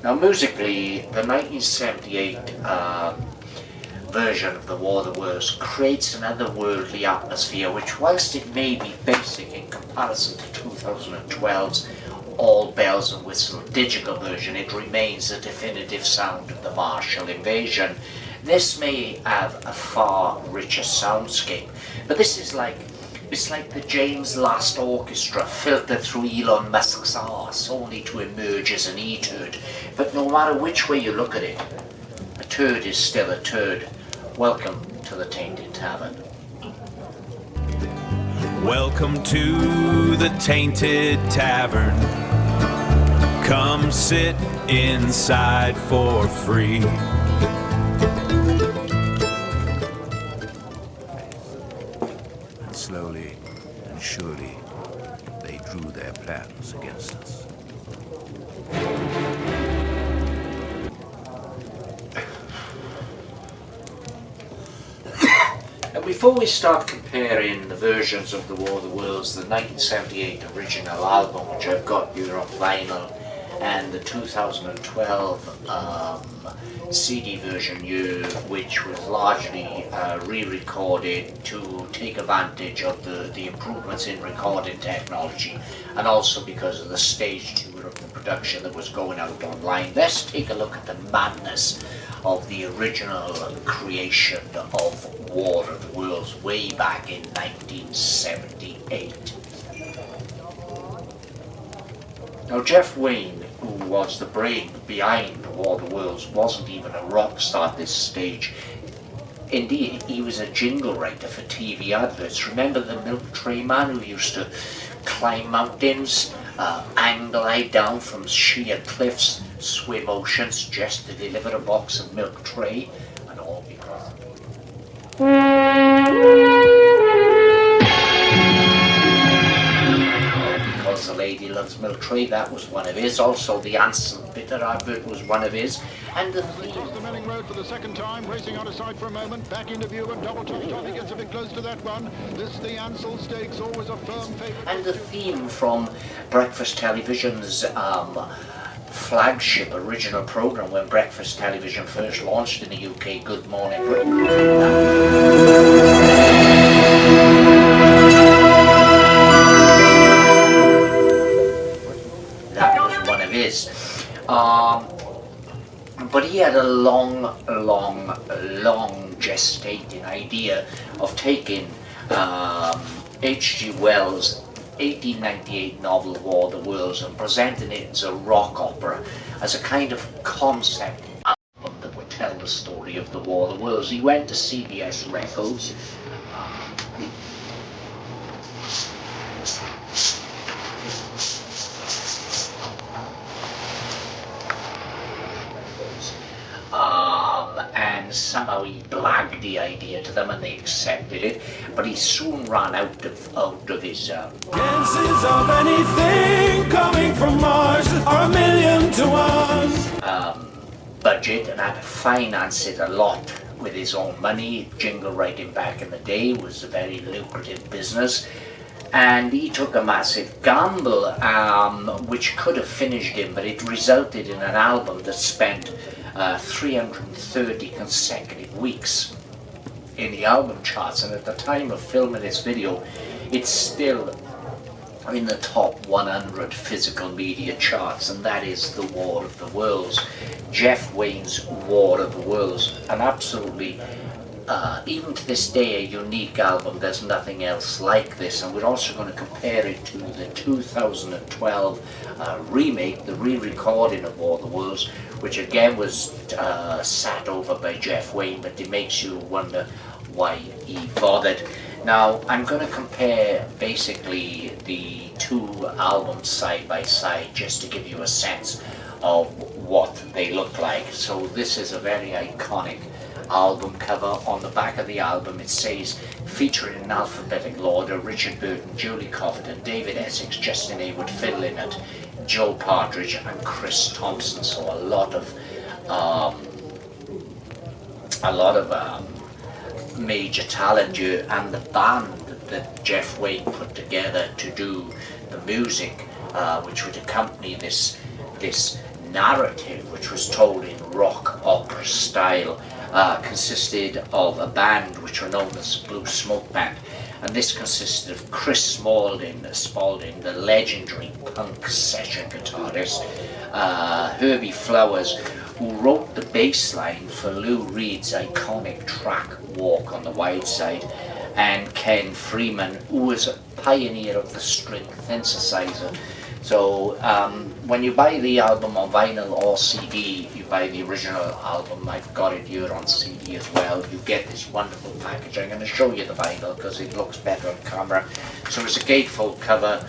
Now musically, the 1978 version of The War of the Worlds creates an otherworldly atmosphere which, whilst it may be basic in comparison to 2012's all bells and whistles digital version, it remains the definitive sound of the Martian invasion. This may have a far richer soundscape, but this is it's like the James Last Orchestra filtered through Elon Musk's arse only to emerge as an E-turd. But no matter which way you look at it, a turd is still a turd. Welcome to the Tainted Tavern. Welcome to the Tainted Tavern. Come sit inside for free. And slowly and surely they drew their plans against us. And before we start comparing the versions of The War of the Worlds, the 1978 original album, which I've got here on vinyl, and the 2012 CD version, which was largely re-recorded to take advantage of the improvements in recording technology, and also because of the stage tour of the production that was going out online. Let's take a look at the madness of the original creation of War of the Worlds way back in 1978. Now, Jeff Wayne, who was the brain behind War of the Worlds, wasn't even a rock star at this stage. Indeed, he was a jingle writer for TV adverts. Remember the milk tray man who used to climb mountains, glide down from sheer cliffs, swim oceans just to deliver a box of milk tray, and all because the lady loves milk tray. That was one of his. Also, the Ansel Bitter advert was one of his. And the theme. Across the Melling Road for the second time, racing out of sight for a moment, back into view, and double top. He gets a bit close to that one. This the Ansel Stakes, always a firm favourite. And the theme from Breakfast Television's flagship original program when Breakfast Television first launched in the UK, Good Morning Britain. That was one of his. But he had a long gestating idea of taking H.G. Wells' 1898 novel War of the Worlds and presenting it as a rock opera, as a kind of concept album that would tell the story of the War of the Worlds. He went to CBS Records. And somehow he blagged the idea to them and they accepted it, but he soon ran out of his Chances of anything coming from Mars are 1,000,000 to 1. budget and had to finance it a lot with his own money. Jingle writing back in the day was a very lucrative business, and he took a massive gamble, which could have finished him, but it resulted in an album that spent 330 consecutive weeks in the album charts, and at the time of filming this video it's still in the top 100 physical media charts, and that is The War of the Worlds. Jeff Wayne's War of the Worlds, an absolutely even to this day a unique album. There's nothing else like this, and we're also going to compare it to the 2012 remake, the re-recording of War of the Worlds, which again was sat over by Jeff Wayne, but it makes you wonder why he bothered. Now, I'm going to compare basically the two albums side by side just to give you a sense of what they look like. So this is a very iconic album cover. On the back of the album it says, featuring in alphabetical order, Richard Burton, Julie Cofton, David Essex, Justin Hayward fiddling it, Joe Partridge and Chris Thompson. So a lot of major talent here, and the band that Jeff Wayne put together to do the music which would accompany this narrative, which was told in rock opera style, consisted of a band which were known as Blue Smoke Band, and this consisted of Chris Spalding, the legendary punk session guitarist, Herbie Flowers, who wrote the bass line for Lou Reed's iconic track Walk on the Wild Side, and Ken Freeman, who was a pioneer of the string synthesizer. So when you buy the album on vinyl or CD, you buy the original album. I've got it here on CD as well. You get this wonderful package. I'm going to show you the vinyl because it looks better on camera. So it's a gatefold cover.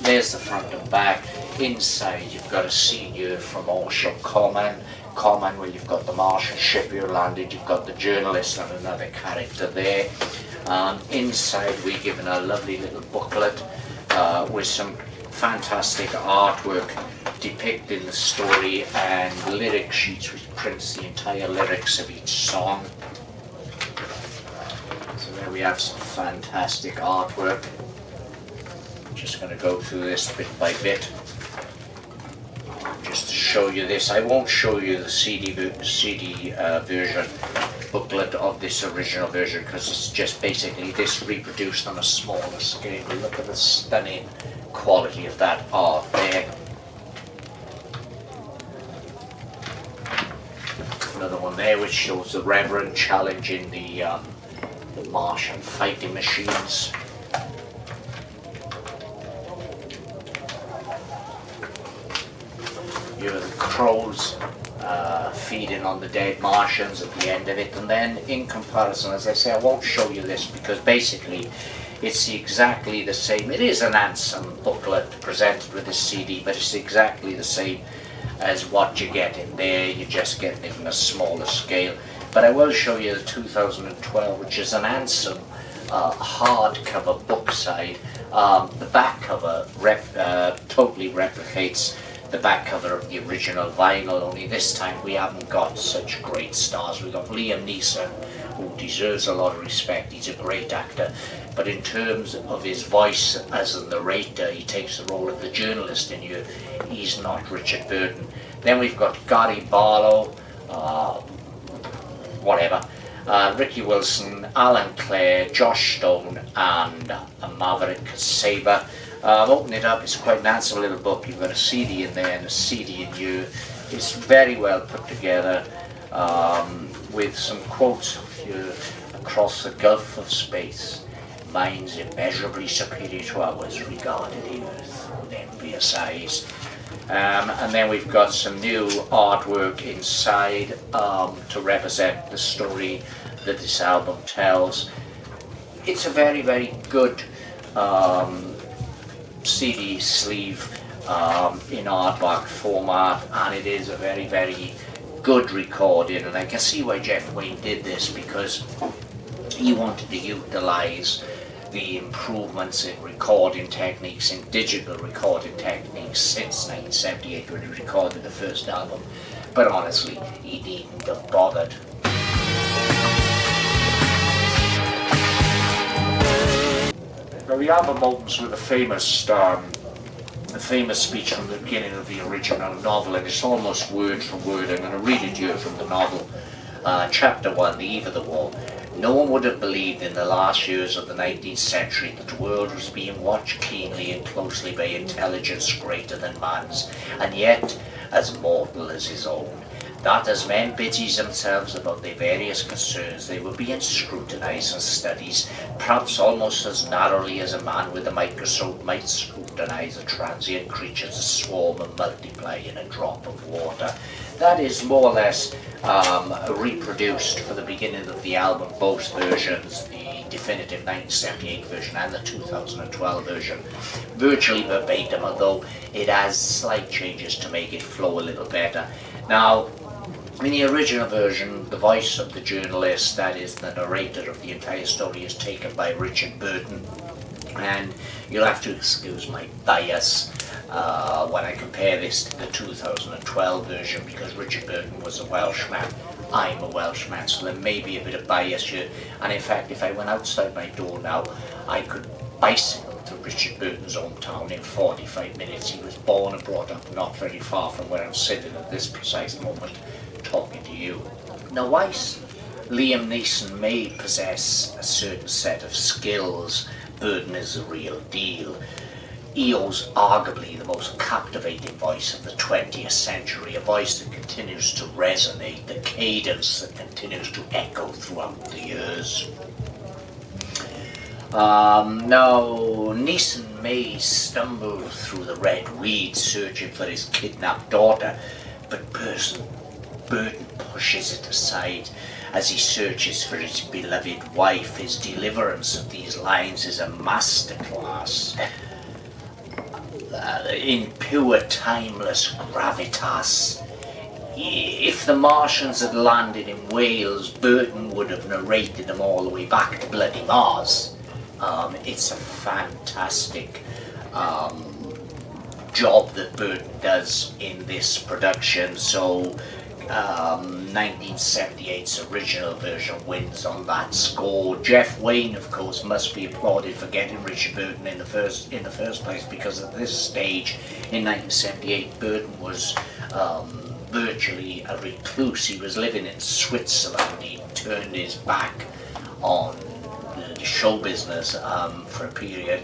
There's the front and back. Inside you've got a scene here from Marshall Common, where you've got the Martian ship here landed, you've got the journalist and another character there. Inside we're given a lovely little booklet with some fantastic artwork depicting the story and lyric sheets which prints the entire lyrics of each song. So there we have some fantastic artwork. Just going to go through this bit by bit just to show you this. I won't show you the CD version booklet of this original version because it's just basically this reproduced on a smaller scale. Look at the stunning quality of that art there. Another one there which shows the Reverend challenging the Martian fighting machines. Here are the crows feeding on the dead Martians at the end of it, and then in comparison, as I say, I won't show you this because basically it's exactly the same. It is an Ansem booklet presented with this CD, but it's exactly the same as what you get in there. You just get it in a smaller scale. But I will show you the 2012, which is an Ansem hardcover book side. The back cover totally replicates the back cover of the original vinyl, only this time we haven't got such great stars. We've got Liam Neeson, who deserves a lot of respect. He's a great actor, but in terms of his voice as a narrator, he takes the role of the journalist in here. He's not Richard Burton. Then we've got Gary Barlow, Ricky Wilson, Alan Clare, Josh Stone, and Maverick Saber. Open it up, it's quite a nice little book. You've got a CD in there and a CD in you. It's very well put together with some quotes here. Across the gulf of space, minds immeasurably superior to ours regarded the Earth with envious eyes. And then we've got some new artwork inside to represent the story that this album tells. It's a very, very good CD sleeve in artwork format, and it is a very, very good recording. And I can see why Jeff Wayne did this, because he wanted to utilize the improvements in recording techniques, in digital recording techniques since 1978 when he recorded the first album. But honestly, he needn't have bothered. Now the album opens with a famous speech from the beginning of the original novel, and it's almost word for word. I'm going to read it here from the novel. Chapter 1, The Eve of the War. No one would have believed in the last years of the 19th century that the world was being watched keenly and closely by intelligence greater than man's, and yet as mortal as his own. That as men busied themselves about their various concerns, they were being scrutinized and studied, perhaps almost as narrowly as a man with a microscope might scrutinize a transient creature to swarm and multiply in a drop of water. That is more or less reproduced for the beginning of the album, both versions, the definitive 1978 version and the 2012 version, virtually verbatim, although it has slight changes to make it flow a little better. Now, in the original version, the voice of the journalist, that is the narrator of the entire story, is taken by Richard Burton, and you'll have to excuse my bias when I compare this to the 2012 version, because Richard Burton was a Welshman. I'm a Welshman, so there may be a bit of bias here. And in fact, if I went outside my door now, I could bicycle to Richard Burton's hometown in 45 minutes. He was born and brought up not very far from where I'm sitting at this precise moment talking to you. Now, whilst Liam Neeson may possess a certain set of skills, Burton is the real deal. He owes arguably the most captivating voice of the 20th century, a voice that continues to resonate, the cadence that continues to echo throughout the years. Now, Neeson may stumble through the red weeds searching for his kidnapped daughter, but Burton pushes it aside as he searches for his beloved wife. His deliverance of these lines is a masterclass in pure timeless gravitas. If the Martians had landed in Wales, Burton would have narrated them all the way back to bloody Mars. It's a fantastic job that Burton does in this production. So 1978's original version wins on that score. Jeff Wayne, of course, must be applauded for getting Richard Burton in the first place, because at this stage in 1978 Burton was virtually a recluse. He was living in Switzerland. He turned his back on the show business for a period,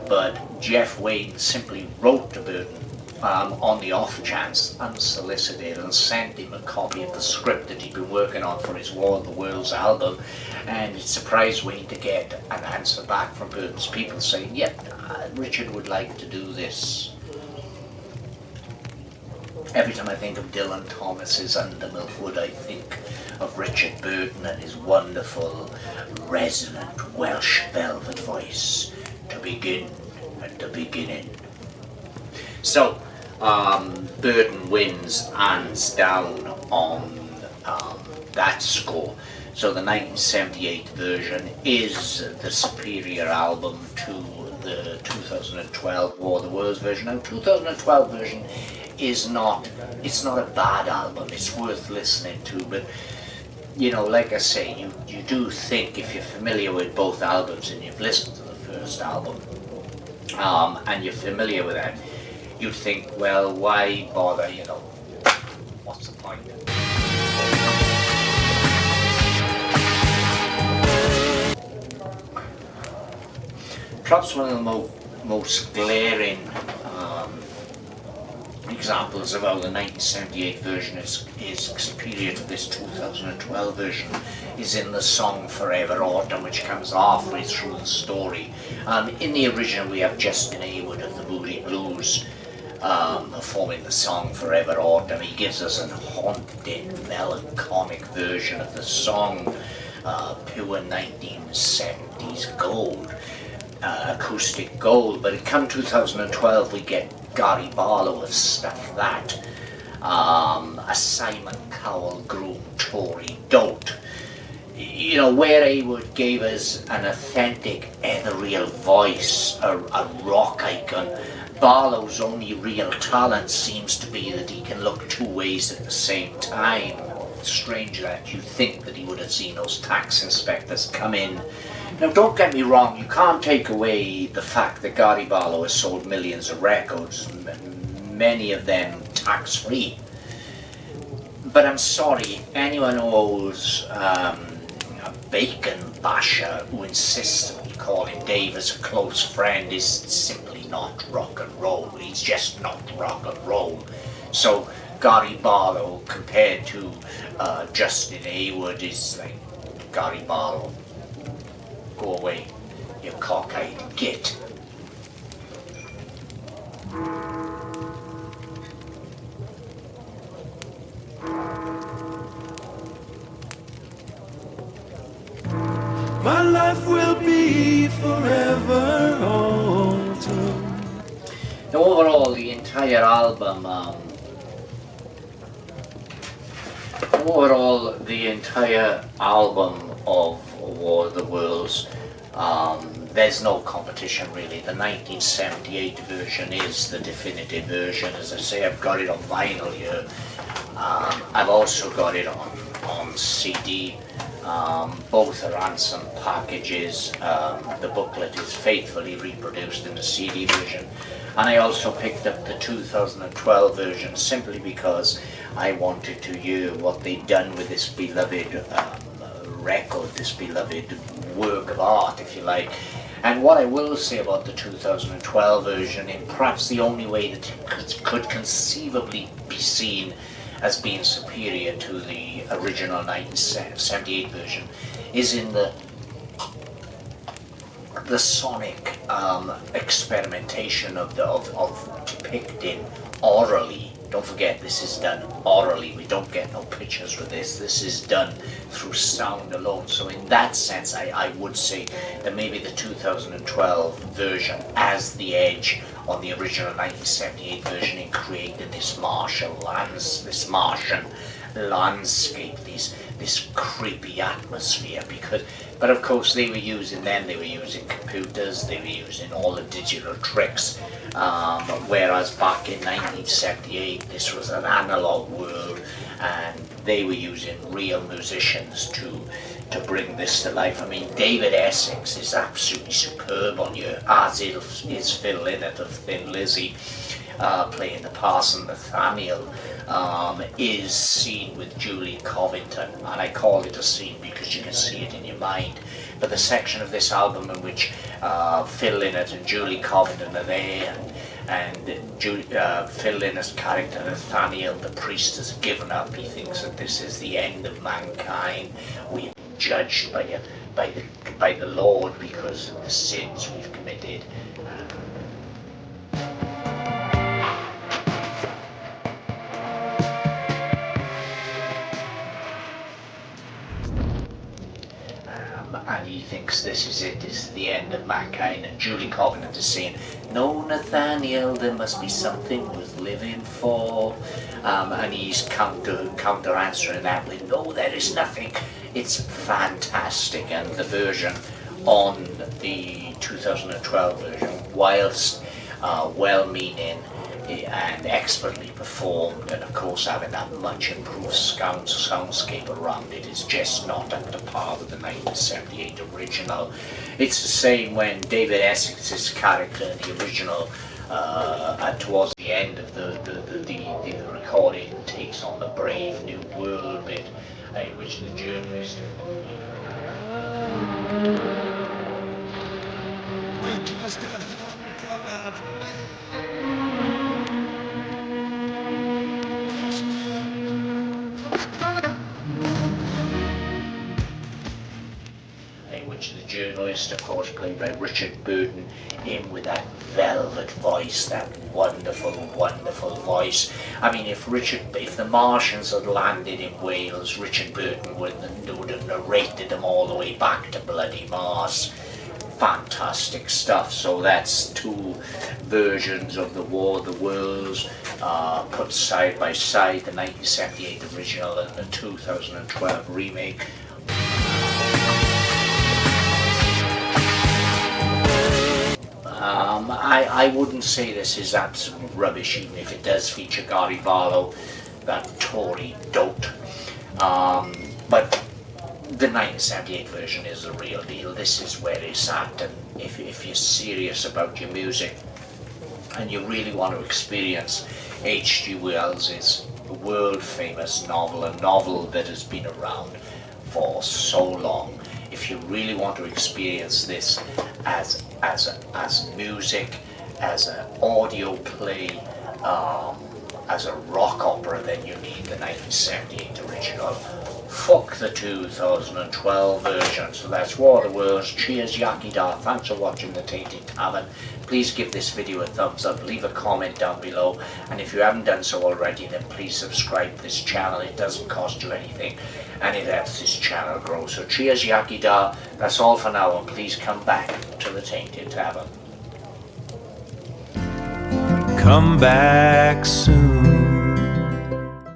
but Jeff Wayne simply wrote to Burton on the off chance, unsolicited, and sent him a copy of the script that he'd been working on for his War of the Worlds album, and it surprised Wayne to get an answer back from Burton's people saying, yep, Richard would like to do this. Every time I think of Dylan Thomas's Under Milkwood, I think of Richard Burton and his wonderful, resonant Welsh velvet voice to begin at the beginning. So, Burton wins hands down on that score. So the 1978 version is the superior album to the 2012 War of the Worlds version. Now, 2012 version is not a bad album. It's worth listening to, but you know, like I say, you do think, if you're familiar with both albums and you've listened to the first album, and you're familiar with that, you'd think, well, why bother, you know, what's the point? Perhaps one of the most glaring examples of how the 1978 version is superior to this 2012 version is in the song Forever Autumn, which comes halfway through the story. In the original we have Justin Hayward of the Moody Blues performing the song Forever Autumn. He gives us a haunting, melancholic version of the song, pure 1970s gold, acoustic gold. But come 2012 we get Gary Barlow of Stuff That, a Simon Cowell groomed Tory dote. You know, where Hayward gave us an authentic, ethereal voice, a rock icon, Barlow's only real talent seems to be that he can look two ways at the same time. It's strange that you think that he would have seen those tax inspectors come in. Now, don't get me wrong, you can't take away the fact that Gary Barlow has sold millions of records, many of them tax-free. But I'm sorry, anyone who owes a bacon basher who insists that we call him Dave as a close friend is simply not rock and roll. He's just not rock and roll. So Gary Barlow compared to Justin Hayward is like, Gary Barlow, go away, you cockeyed git. My life will be forever autumn. Now, overall, the entire album, of War of the Worlds, there's no competition really. The 1978 version is the definitive version. As I say, I've got it on vinyl here. I've also got it on CD. Both are handsome packages. The booklet is faithfully reproduced in the CD version, and I also picked up the 2012 version simply because I wanted to hear what they'd done with this beloved record, this beloved work of art, if you like. And what I will say about the 2012 version, in perhaps the only way that it could conceivably be seen as being superior to the original 1978 version, is in the sonic experimentation of depicting orally. Don't forget, this is done orally. We don't get no pictures with this. This is done through sound alone. So in that sense, I would say that maybe the 2012 version has the edge on the original 1978 version in creating this Martian landscape, this creepy atmosphere. But of course they were using computers, they were using all the digital tricks, whereas back in 1978 this was an analog world, and they were using real musicians to bring this to life. I mean, David Essex is absolutely superb on here, as is Phil Lynott of Thin Lizzy, playing the parson Nathaniel, is seen with Julie Covington, and I call it a scene because you can see it in your mind. But the section of this album in which Phil Lynott and Julie Covington are there, and Phil Lynott's character Nathaniel, the priest, has given up. He thinks that this is the end of mankind. We are judged by the Lord because of the sins we've committed. And he thinks this is it, this is the end of mankind, and Julie Covington is saying, "No, Nathaniel, there must be something worth living for," and he's counter answering that with, "No, there is nothing." It's fantastic, and the version on the 2012 version, whilst well-meaning and expertly performed, and of course having that much improved soundscape around it, is just not up to par with the 1978 original. It's the same when David Essex's character in the original, towards the end of the recording, takes on the Brave New World bit, which the journalist of course, played by Richard Burton, in with that velvet voice, that wonderful, wonderful voice. I mean, if the Martians had landed in Wales, Richard Burton would have narrated them all the way back to bloody Mars. Fantastic stuff. So that's two versions of the War of the Worlds put side by side, the 1978 original and the 2012 remake. I wouldn't say this is absolute rubbish, even if it does feature Gary Barlow, that Tory dolt. But the 1978 version is the real deal. This is where it's at, and if you're serious about your music and you really want to experience H.G. Wells' world-famous novel, a novel that has been around for so long, if you really want to experience this as music, as an audio play, as a rock opera, then you need the 1978 original. Fuck the 2012 version. So that's War of the Worlds. Cheers, Yakida. Thanks for watching The Tainted Tavern. Please give this video a thumbs up, leave a comment down below, and if you haven't done so already, then please subscribe to this channel. It doesn't cost you anything, and it helps this channel grow. So cheers, Yakida. That's all for now, and please come back to The Tainted Tavern. Come back soon.